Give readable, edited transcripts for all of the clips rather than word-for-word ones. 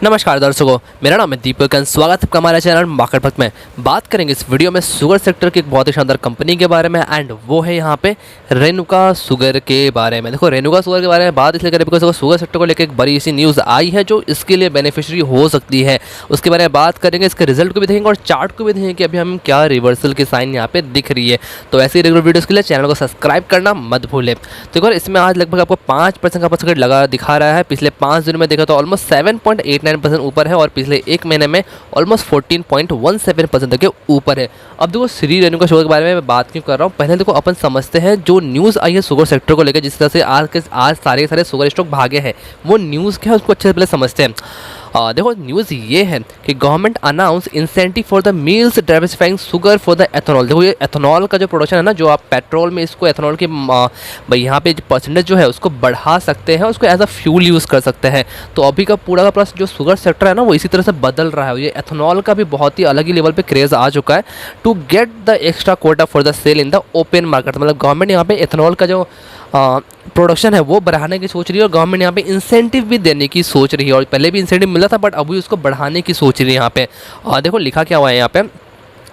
नमस्कार दर्शकों, मेरा नाम है दीपक और स्वागत है आपका हमारे चैनल मार्केट पथ में। बात करेंगे इस वीडियो में शुगर सेक्टर की एक बहुत ही शानदार कंपनी के बारे में एंड वो है यहाँ पे रेनुका शुगर के बारे में। देखो, रेनुका शुगर के बारे में बात इसलिए करें बिकॉज शुगर सेक्टर को लेकर एक बड़ी सी न्यूज़ आई है जो इसके लिए बेनिफिशियरी हो सकती है। उसके बारे में बात करेंगे, इसके रिजल्ट को भी देखेंगे और चार्ट को भी देखेंगे कि अभी हम क्या रिवर्सल की साइन यहाँ पे दिख रही है। तो ऐसे ही रेगुलर वीडियोज़ के लिए चैनल को सब्सक्राइब करना मत भूलें। तो एक बार इसमें आज लगभग आपको 5% का परसेंट लगा दिखा रहा है। पिछले 5 दिनों में देखा तो ऑलमोस्ट 7.89% ऊपर है और पिछले एक महीने में ऑलमोस्ट 14.17% तक के ऊपर है। अब देखो, श्री रेणुका शुगर के बारे में मैं बात क्यों कर रहा हूँ, पहले देखो अपन समझते हैं जो न्यूज़ आई है शुगर सेक्टर को लेकर, जिस तरह से आज सारे शुगर स्टॉक भागे हैं, वो न्यूज़ क्या है उसको अच्छे से पहले समझते हैं। देखो, न्यूज़ ये है कि government announce incentive for the meals diversifying sugar for the ethanol. देखो, ये एथेनॉल का जो प्रोडक्शन है ना, जो आप पेट्रोल में इसको एथेनॉल की भाई यहाँ पे परसेंटेज जो है उसको बढ़ा सकते हैं, उसको एज अ फ्यूल यूज़ कर सकते हैं। तो अभी का पूरा का पूरा जो शुगर सेक्टर है ना, वो इसी तरह से बदल रहा है। ये एथेनॉल का भी बहुत ही अलग ही लेवल पे क्रेज़ आ चुका है to get the extra quota for the sale in the open market. मतलब गवर्नमेंट यहाँ पे एथेनॉल का जो प्रोडक्शन है वो बढ़ाने की सोच रही है और गवर्नमेंट यहाँ पे इंसेंटिव भी देने की सोच रही है। और पहले भी इंसेंटिव मिला था बट अभी उसको बढ़ाने की सोच रही है यहाँ पे। और देखो लिखा क्या हुआ है यहाँ पे,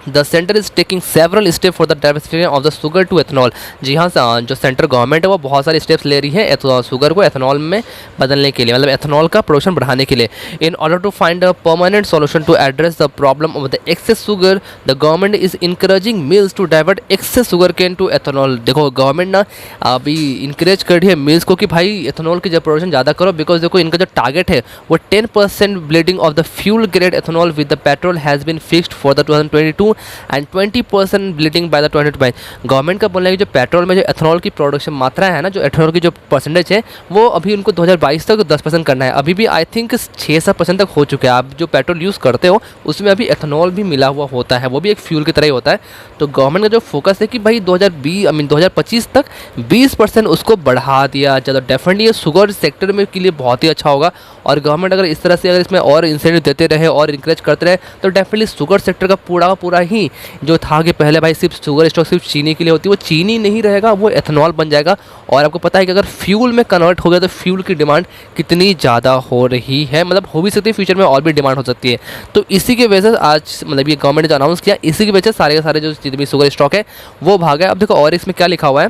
the centre is taking several step for the diversification of the sugar to ethanol. जी हाँ, जो सेंट्रल गवर्नमेंट है वो बहुत सारे स्टेप्स ले रही है शुगर को एथेनॉल में बदलने के लिए, मतलब एथेनॉल का प्रोडक्शन बढ़ाने के लिए। In order to find a permanent solution to address the problem of the excess sugar, the government is encouraging mills to divert excess sugar cane to ethanol. देखो, गवर्नमेंट ना अभी इंकरेज कर रही है मिल्स को कि भाई एथेनॉल की जब प्रोडक्शन ज़्यादा करो, बिकॉज देखो इनका जो टारगेट है वो 10% blending of the fuel grade ethanol with the petrol has been fixed for the 2022 and 20% blending by the 2025। Government का बोलना है कि जो पेट्रोल में जो एथेनॉल की प्रोडक्शन मात्रा है ना, जो एथेनॉल की जो परसेंटेज है वो अभी उनको 2022 तक 10% करना है। अभी भी आई थिंक 6-7% तक हो चुके हैं। आप जो पेट्रोल यूज़ करते हो उसमें अभी एथेनॉल भी मिला हुआ होता है, वो भी एक फ्यूल की तरह ही होता है। तो गवर्नमेंट का जो फोकस है कि भाई 2025 तक 20% उसको बढ़ा दिया जाए। तो डेफिनेटली ये शुगर सेक्टर में के लिए बहुत ही अच्छा होगा। और गवर्नमेंट अगर इस तरह से अगर इसमें और इंसेंटिव देते रहे और इंकरेज करते रहे तो डेफिनेटली शुगर सेक्टर का पूरा ही जो था कि पहले भाई सिर्फ शुगर स्टॉक सिर्फ चीनी के लिए होती है, वो चीनी नहीं रहेगा, वो एथेनॉल बन जाएगा। और आपको पता है कि अगर फ्यूल में कन्वर्ट हो गया तो फ्यूल की डिमांड कितनी ज़्यादा हो रही है, मतलब हो भी सकती है फ्यूचर में और भी डिमांड हो सकती है। तो इसी की वजह से आज मतलब ये गवर्नमेंट ने जो अनाउंस किया, इसी की वजह से सारे के सारे जो जितने भी शुगर स्टॉक है वो भागा है। अब देखो और इसमें क्या लिखा हुआ है,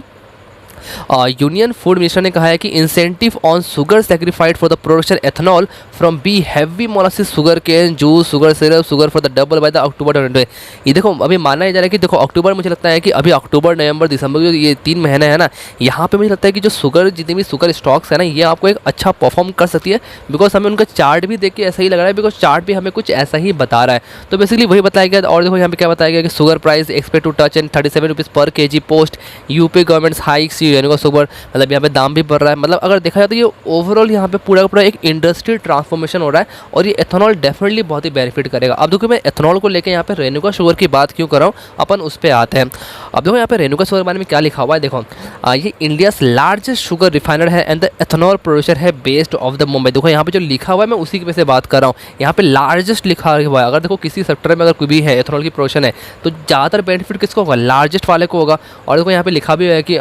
यूनियन फूड मिनिस्टर ने कहा है कि incentive on sugar sacrificed for the production ethanol from B heavy molasses sugar cane juice sugar syrup sugar for the double by the October 2020। ये देखो अभी माना जा रहा है कि देखो अक्टूबर, मुझे लगता है कि अभी अक्टूबर नवंबर दिसंबर ये 3 महीने हैं ना, यहाँ पे मुझे लगता है कि जो शुगर जितने भी शुगर स्टॉक्स है ना, ये आपको एक अच्छा परफॉर्म कर सकती है। बिकॉज हमें उनका चार्ट भी देख के ऐसा ही लग रहा है, बिकॉज चार्ट भी हमें कुछ ऐसा ही बता रहा है। तो बेसिकली वही बताया गया। और देखो यहाँ पे क्या बताया गया कि sugar price expect to touch and 37 rupees per kg post UP government hikes Renuka sugar, मतलब यहाँ पे दाम भी बढ़ रहा है। मतलब अगर देखा जाए तो ये ओवरऑल यहाँ पे पूरा का पूरा एक इंडस्ट्री ट्रांसफॉर्मेशन हो रहा है और ये एथेनॉल डेफिनेटली बहुत ही बेनिफिट करेगा। अब देखो मैं एथेनॉल को लेकर यहाँ पे रेनुका शुगर की बात क्यों कर रहा हूँ, अपन उस पर आते हैं। अब देखो यहाँ पे रेनुका शुगर के बारे में क्या लिखा हुआ है, देखो ये इंडियाज लार्जेस्ट शुगर रिफाइनर है एंड द एथेनॉल प्रोड्यूसर है बेस्ड ऑफ द मुंबई। देखो यहाँ पे जो लिखा हुआ है मैं उसी की वजह से बात कर रहा हूँ। यहाँ पे लार्जेस्ट लिखा हुआ है। अगर देखो किसी सेक्टर में अगर कोई भी है एथेनॉल की प्रोडक्शन है तो ज़्यादातर बेनिफिट किसको होगा, लार्जेस्ट वाले को होगा। और देखो यहाँ पे लिखा भी है कि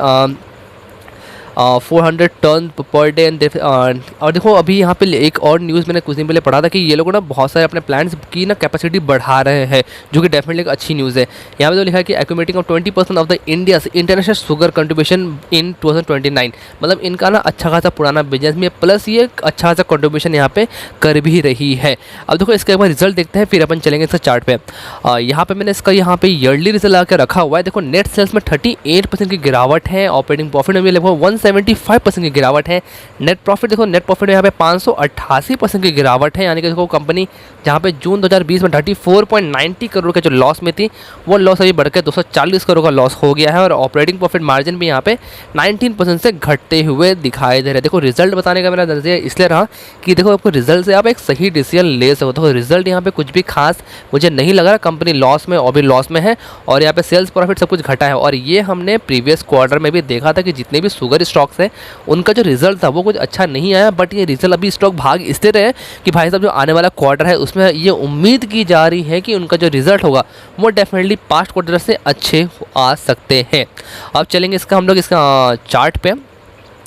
400 टन पर डे एंड। और देखो अभी यहाँ पे एक और न्यूज़ मैंने कुछ दिन पहले पढ़ा था कि ये लोग ना बहुत सारे अपने प्लांट्स की ना कैपेसिटी बढ़ा रहे हैं, जो कि डेफिनेटली एक अच्छी न्यूज़ है। यहाँ पे तो लिखा है कि accumulating of 20% of the India's international sugar contribution in 2029। मतलब इनका ना अच्छा खासा पुराना बिजनेस में प्लस ये अच्छा खासा कंट्रीब्यूशन यहाँ पे कर भी रही है। अब देखो इसका एक बार रिजल्ट देखते हैं फिर अपन चलेंगे इसका चार्ट पे। यहाँ पे मैंने इसका यहाँ पे ईयरली रिजल्ट आकर रखा हुआ है। देखो नेट सेल्स में 38% की गिरावट है, ऑपरेटिंग प्रॉफिट में भी लगभग 175% की गिरावट है। नेट प्रॉफिट देखो, नेट प्रॉफिट में यहाँ पे 588% की गिरावट है। यानी कि देखो कंपनी जहाँ पे जून 2020 में 34.90 करोड़ का जो लॉस में थी वो लॉस अभी बढ़कर 240 करोड़ का लॉस हो गया है। और ऑपरेटिंग प्रॉफिट मार्जिन भी यहाँ पे 19% से घटते हुए दिखाई दे रहे हैं। देखो रिजल्ट बताने का मेरा नजरिया इसलिए रहा कि देखो आपको रिजल्ट से आप एक सही डिसीजन ले सको। तो रिजल्ट यहाँ पे कुछ भी खास मुझे नहीं लग रहा, कंपनी लॉस में और भी लॉस में है और यहाँ पे सेल्स प्रॉफिट सब कुछ घटा है। और ये हमने प्रीवियस क्वार्टर में भी देखा था कि जितने भी शुगर स्टॉक्स है उनका जो रिजल्ट था वो कुछ अच्छा नहीं आया। बट ये रिजल्ट अभी स्टॉक भाग इसलिए रहे कि भाई साहब जो आने वाला क्वार्टर है उसमें ये उम्मीद की जा रही है कि उनका जो रिजल्ट होगा वो डेफिनेटली पास्ट क्वार्टर से अच्छे आ सकते हैं। अब चलेंगे इसका हम लोग इसका चार्ट पे।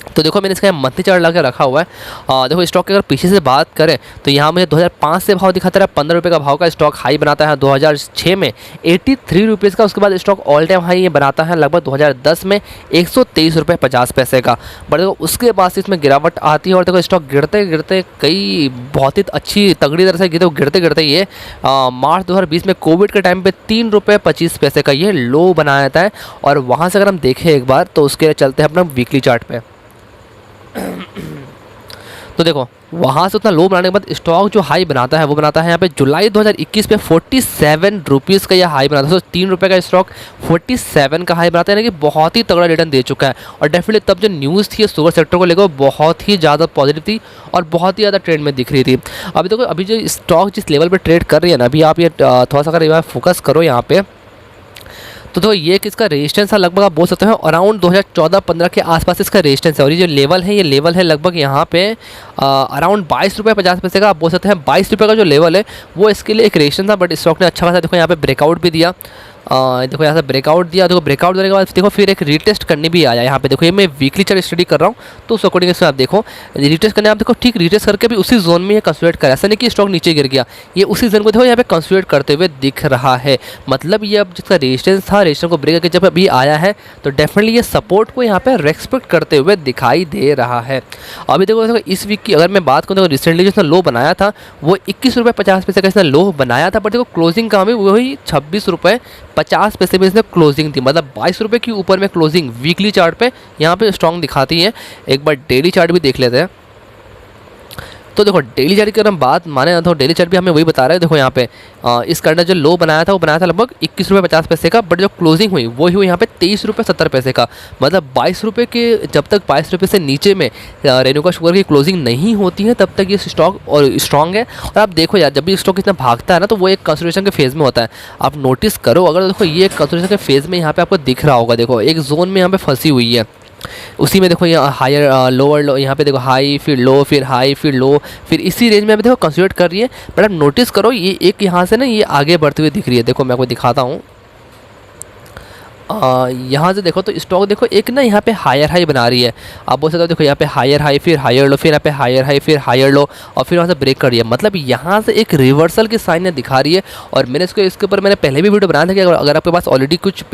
तो देखो मैंने इसका मंथली चार्ट लगा के रखा हुआ है। देखो स्टॉक की अगर पीछे से बात करें तो यहाँ मुझे 2005 से भाव दिखाता रहा, 15 रुपये का भाव का स्टॉक हाई बनाता है 2006 में 83 रुपीज़ का। उसके बाद स्टॉक ऑल टाइम हाई ये बनाता है लगभग 2010 में 123 रुपये 50 पैसे का। बट देखो उसके बाद से इसमें गिरावट आती है और देखो स्टॉक गिरते गिरते कई बहुत ही अच्छी तगड़ी तरह से गिरते गिरते ये मार्च 2020 में कोविड के टाइम पे 3 रुपये 25 पैसे का ये लो बनाया था। और वहाँ से अगर हम देखें एक बार तो उसके लिए चलते हैं अपना वीकली चार्ट पे। तो देखो वहाँ से उतना लो बनाने के बाद स्टॉक जो हाई बनाता है वो बनाता है यहाँ पे जुलाई 2021 पे 47 रुपीज़ का यह हाई बनाता है। तो 3 रुपये का स्टॉक 47 का हाई बनाता है, यानी कि बहुत ही तगड़ा रिटर्न दे चुका है। और डेफिनेटली तब जो न्यूज़ थी शुगर सेक्टर को लेकर बहुत ही ज़्यादा पॉजिटिव थी और बहुत ही ज़्यादा ट्रेंड में दिख रही थी। अभी देखो अभी जो स्टॉक जिस लेवल पर ट्रेड कर रही है ना, अभी आप ये थोड़ा सा अगर फोकस करो यहाँ पे तो देखो ये किसका रेजिस्टेंस है, लगभग आप बोल सकते हो अराउंड 2014-15 के आसपास इसका रेजिस्टेंस है। और ये जो लेवल है, ये लेवल है लगभग यहाँ पे अराउंड 22 रुपये 50 पैसे का। आप बोल सकते हैं 22 रुपये का जो लेवल है वो इसके लिए एक रेजिस्टेंस था। बट स्टॉक ने अच्छा खासा देखो यहाँ पे ब्रेकआउट भी दिया। देखो यहाँ से ब्रेकआउट दिया। देखो ब्रेकआउट देने के बाद देखो फिर एक रीटेस्ट करने भी आया यहाँ पे। देखो ये मैं वीकली चार्ट स्टडी कर रहा हूँ तो उस अकॉर्डिंग इसमें आप देखो रीटेस्ट करने, आप देखो ठीक रीटेस्ट करके भी उसी जोन में ये कंसोलिडेट करा। ऐसा नहीं कि स्टॉक नीचे गिर गया, ये उसी जोन को देखो यहाँ पे कंसोलिडेट करते हुए दिख रहा है। मतलब ये अब जिसका रेजिस्टेंस था, रेजिस्टेंस को ब्रेक करके जब अभी आया है तो डेफिनेटली ये सपोर्ट को यहाँ पे रेस्पेक्ट करते हुए दिखाई दे रहा है। अभी देखो इस वीक की अगर मैं बात करूँ तो रिसेंटली जिसने लो बनाया था वो 21 रुपये 50 पैसे का इसने लो बनाया था। बट देखो क्लोजिंग का भी वही 26 रुपये 50 पैसे में इसने क्लोजिंग थी, मतलब 22 रुपये के ऊपर में क्लोजिंग वीकली चार्ट पे यहाँ पे स्ट्रॉन्ग दिखाती है। एक बार डेली चार्ट भी देख लेते हैं। तो देखो डेली चार्ट की अगर हम बात माने तो डेली चार्ट भी हमें वही बता रहा है। देखो यहाँ पे इस करंट जो लो बनाया था वो बनाया था लगभग 21 रुपये 50 पैसे का। बट जो क्लोजिंग हुई वो ही हुई यहाँ पे 23 रुपये 70 पैसे का। मतलब 22 रुपये के जब तक 22 रुपये से नीचे में रेणुका शुगर की क्लोजिंग नहीं होती है तब तक ये स्टॉक और स्ट्रॉन्ग है। और आप देखो यार जब भी स्टॉक इतना भागता है ना तो वो एक कंसोलिडेशन के फेज़ में होता है। आप नोटिस करो, अगर देखो ये एक कंसोलिडेशन के फेज़ में यहाँ पे आपको दिख रहा होगा, देखो एक जोन में यहाँ पे फंसी हुई है। उसी में देखो यहाँ हायर लोअर लो, यहाँ पे देखो हाई फिर लो फिर हाई फिर लो, फिर इसी रेंज में अभी देखो कंसोलिडेट कर रही है। बट आप नोटिस करो ये एक यहाँ से ना ये आगे बढ़ती हुई दिख रही है। देखो मैं आपको दिखाता हूँ, यहाँ से देखो तो स्टॉक देखो एक ना यहाँ पे हायर हाई बना रही है। आप बोल सकते हो देखो यहाँ पे हायर हाई फिर हायर लो, फिर यहाँ पे हायर हाई फिर हायर लो और फिर वहाँ से ब्रेक कर रही है। मतलब यहाँ से एक रिवर्सल की साइन दिखा रही है। और मैंने इसके ऊपर मैंने पहले भी वीडियो बनाया था कि अगर आपके पास ऑलरेडी कुछ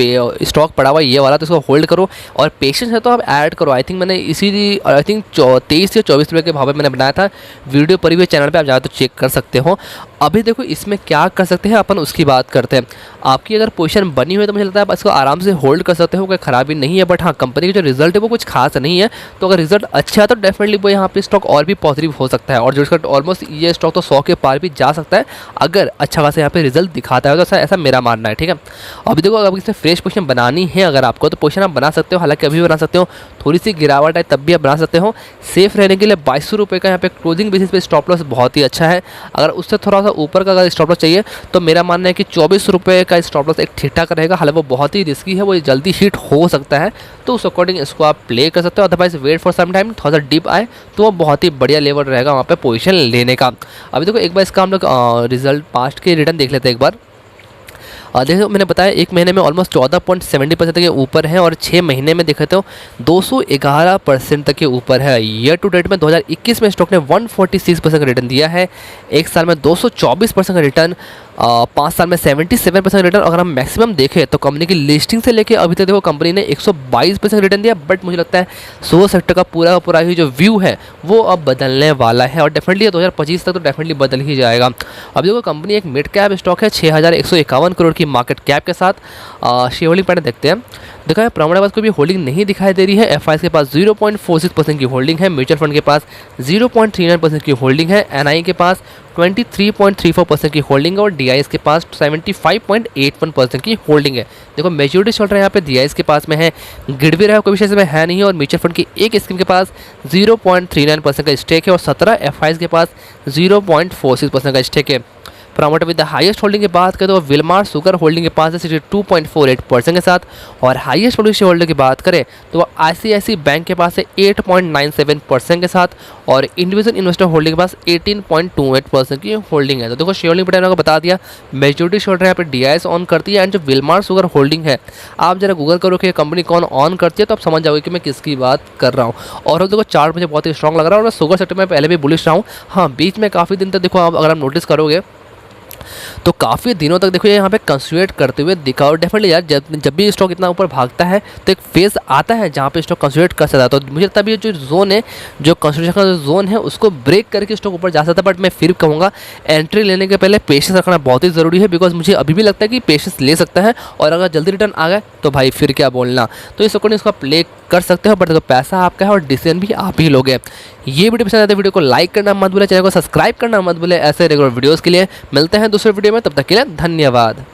स्टॉक पड़ा हुआ ये वाला तो इसको होल्ड करो और पेशेंस है तो आप ऐड करो। आई थिंक मैंने इसी 23 या 24 रुपये के भाव में मैंने बनाया था, वीडियो पर भी चैनल पर आप जाए तो चेक कर सकते हो। अभी देखो इसमें क्या कर सकते हैं अपन उसकी बात करते हैं। आपकी अगर पोजीशन बनी हुई है तो मुझे लगता है आप इसको आराम से होल्ड कर सकते हो, कोई ख़राबी नहीं है। बट हाँ कंपनी की जो रिजल्ट है वो कुछ खास नहीं है, तो अगर रिजल्ट अच्छा है तो डेफिनेटली वो यहाँ पे स्टॉक और भी पॉजिटिव हो सकता है। और जो इसका ऑलमोस्ट ये स्टॉक तो 100 के पार भी जा सकता है अगर अच्छा खासा यहाँ पे रिजल्ट दिखाता है तो ऐसा मेरा मानना है। ठीक है, अभी देखो अगर इसमें फ्रेश पोजीशन बनानी है अगर आपको तो पोजीशन आप बना सकते हो, हालांकि अभी बना सकते हो, थोड़ी सी गिरावट है तब भी आप बना सकते हो। सेफ रहने के लिए 22 रुपये का यहाँ पे क्लोजिंग बेसिस पे स्टॉप लॉस बहुत ही अच्छा है। अगर उससे थोड़ा सा ऊपर का अगर स्टॉप लॉस चाहिए तो मेरा मानना है कि 24 रुपये का स्टॉप लॉस एक ठीक ठाक रहेगा। हालांकि वो बहुत ही रिस्की है, वो जल्दी हिट हो सकता है, तो उस अकॉर्डिंग इसको आप प्ले कर सकते हो। Otherwise wait for some time, थोड़ा सा डिप आए तो वो बहुत ही बढ़िया लेवल रहेगा वहाँ पे पोजीशन लेने का। अभी देखो एक बार इसका हम लोग रिजल्ट पास्ट के रिटर्न देख लेते हैं एक बार। देखो मैंने बताया एक महीने में ऑलमोस्ट 14.70% तक के ऊपर है और 6 महीने में देखे तो 211% तक के ऊपर है। ईयर टू डेट में 2021 में स्टॉक ने 146% का रिटर्न दिया है, एक साल में 224% का रिटर्न, 5 साल में 77% रिटर्न। अगर हम मैक्सिमम देखें तो कंपनी की लिस्टिंग से लेके अभी तक देखो कंपनी ने 122% रिटर्न दिया। बट मुझे लगता है शुगर सेक्टर का पूरा ही जो व्यू है वो अब बदलने वाला है और डेफिनेटली 2025 तक तो डेफिनेटली बदल ही जाएगा। अब देखो कंपनी एक मिड कैप स्टॉक है 6151 करोड़ की मार्केट कैप के साथ। शेयर होल्डिंग पैटर्न देखते हैं। देखा है प्रमाण पास कोई भी होल्डिंग नहीं दिखाई दे रही है। एफआईएस के पास 0.46% की होल्डिंग है, म्यूचुअल फंड के पास 0.39% की होल्डिंग है, एनआई के पास 23.34% की होल्डिंग है और डीआईएस के पास 75.81% की होल्डिंग है। देखो मेजोरिटी चल रहा है यहाँ पे डीआईएस के पास में है, गिरवी रहा कोई विषय में है नहीं। और म्यूचुअल फंड की एक स्कीम के पास 0.39% का स्टेक है और 17 एफआईएस के पास 0.46% का स्टेक है। Promoter with the highest holding की बात करें तो विलमार शुगर होल्डिंग के पास है 62.48% के साथ, और हाईएस्ट होल्डिंग शेयर होल्डर की बात करें तो ICICI बैंक के पास है 8.97% के साथ, और इंडिविजुअल इन्वेस्टर होल्डिंग के पास 18.28% की होल्डिंग है। तो देखो शेयर होल्डिंग पैटर्न को बता दिया, मेजोरिटी शेयर होल्डर यहाँ पे DIS ऑन करती है, एंड जो विलमार शुगर होल्डिंग है आप जरा गूगल करो कि कंपनी कौन ऑन करती है तो आप समझ जाओगे कि मैं किसकी बात कर रहा हूँ। और देखो चार्ट मुझे बहुत ही स्ट्रॉन्ग लग रहा है, और शुगर सेक्टर में पहले भी बुलिश रहा हूँ। हाँ, बीच में काफ़ी दिन तक देखो आप अगर आप नोटिस करोगे तो काफ़ी दिनों तक देखो ये यहाँ पे कंसोलिडेट करते हुए दिखा। और डेफिनेटली यार जब भी स्टॉक इतना ऊपर भागता है तो एक फेज़ आता है जहाँ पे स्टॉक कंसोलिडेट कर सकता है। तो मुझे लगता है ये जो जोन है, जो कंसोलिडेशन का जोन है, उसको ब्रेक करके स्टॉक ऊपर जा सकता है। बट मैं फिर कहूँगा एंट्री लेने के पहले पेशेंस रखना बहुत ही ज़रूरी है, बिकॉज मुझे अभी भी लगता है कि पेशेंस ले सकता है, और अगर जल्दी रिटर्न आ गए तो भाई फिर क्या बोलना। तो इस अकॉर्डिंग इसका प्ले कर सकते हो, बट देखो पैसा आपका है और डिसीजन भी आप ही लोगे। ये वीडियो पसंद आए तो वीडियो को लाइक करना मत भूलें, चैनल को सब्सक्राइब करना मत भूलें। ऐसे रेगुलर वीडियोस के लिए मिलते हैं दूसरे वीडियो में, तब तक के लिए धन्यवाद।